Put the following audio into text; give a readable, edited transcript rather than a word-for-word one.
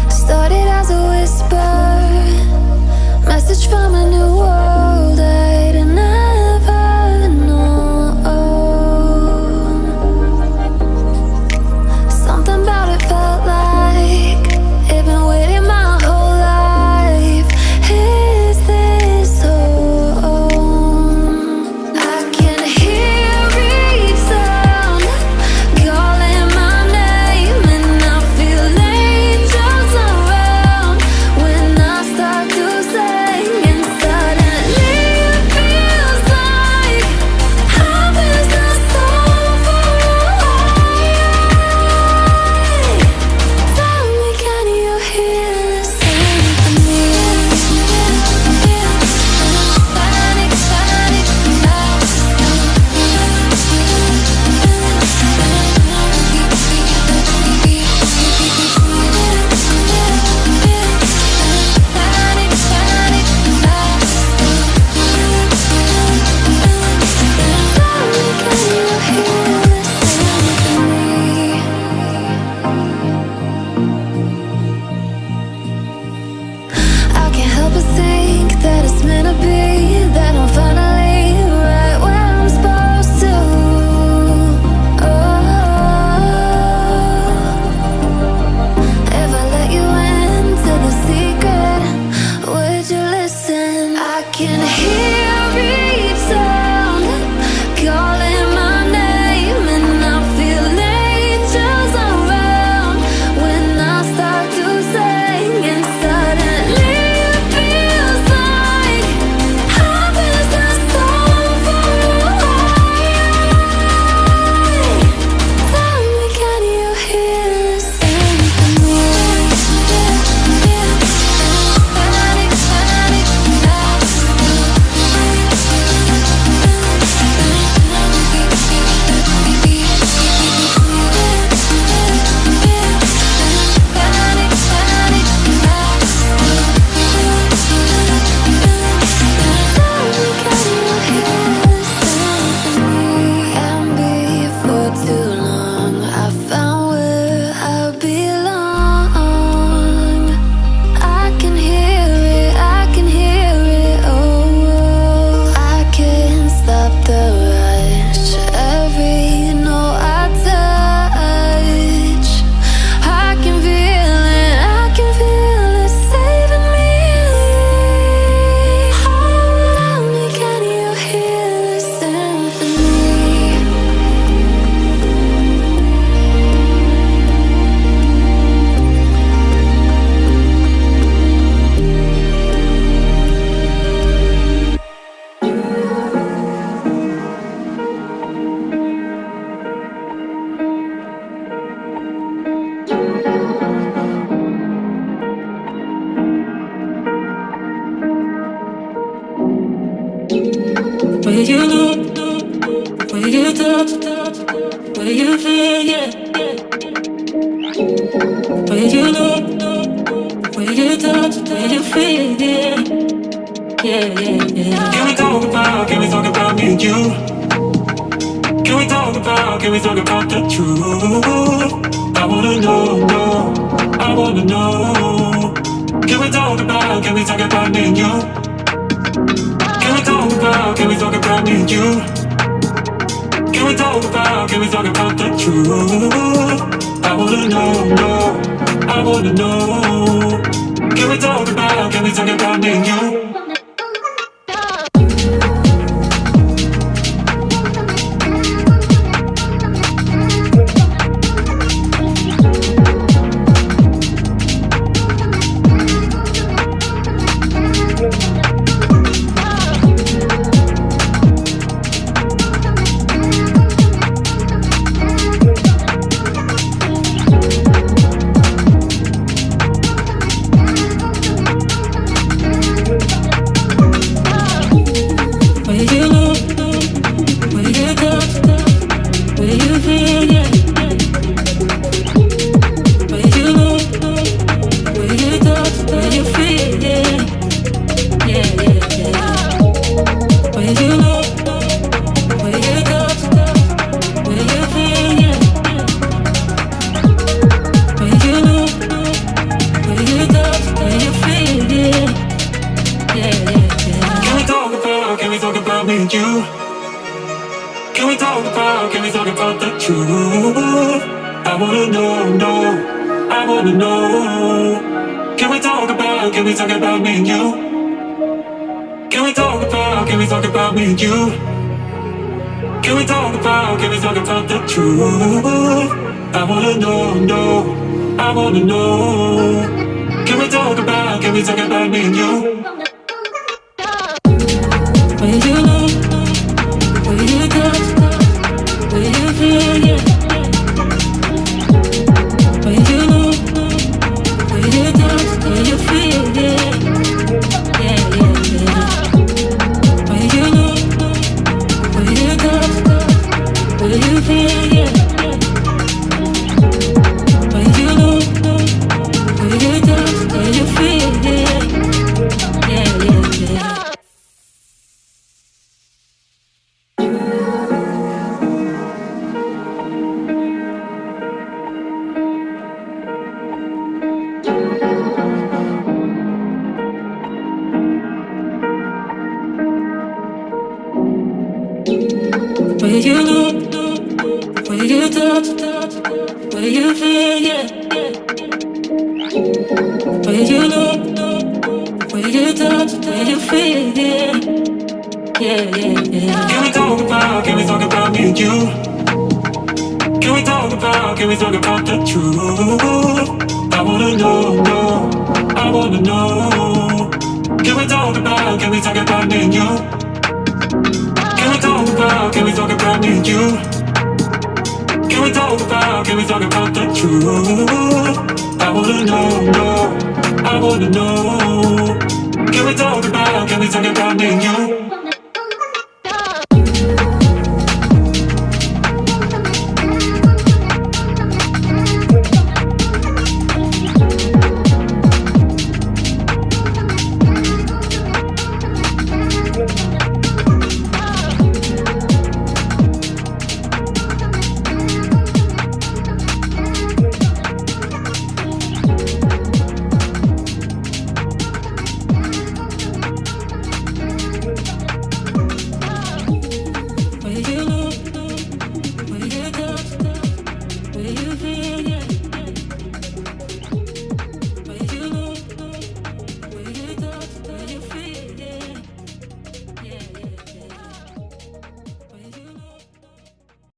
Started as a whisper, message from a new world I'd never known. Something about it felt like it'd been waiting my whole life. Is this home? I can hear each sound calling my name, and I feel angels around when I start to sing. And suddenly it feels like heaven is not so far away. Tell me, can you hear the symphony? Panic, panic, I can't help but think that it's meant to be, that I'm finally right where I'm supposed to. If I let you into the secret, would you listen? I can hear each sound calling my name, and I feel angels around when I start to sing. And suddenly it feels like heaven is not so far away. Tell me, can you hear the symphony? Panic, panic, and before too long I found where I belong. I can hear it, I can hear it, oh. I can't stop the rush, every note I touch. I can feel it saving me. Tell me, can you hear the symphony? Where you look, where you touch, where you feel, yeah. Where you look, where you touch, where you feel, yeah. Yeah, yeah, yeah. Can we talk about me and you? Can we talk about the truth? I wanna know, I wanna know. Can we talk about me and you? Can we talk about me and you? Can we talk about the truth? I wanna know, I wanna know. Can we talk about me and you? truth. I wanna know, I wanna know. Can we talk about me and you? Can we talk about me and you? Can we talk about the truth? I wanna know, I wanna know. Can we talk about me and you? Where you look, where you touch, where you feel, yeah. Where you look, where you touch, where you feel, yeah. Yeah, yeah, yeah. Where you look, where you touch, where you feel, yeah. Where you look, where you touch, where you feel, yeah. Yeah, yeah, yeah. Where you look, where you touch, where you feel, yeah. Where you look, where you touch, where you feel, yeah. Yeah, yeah, yeah. Can we talk about me and you? Can we talk about the truth? I wanna know, I wanna know. Can we talk about me and you? Can we talk about me and you? Can we talk about the truth? I wanna know, I wanna know. Can we talk about me and you?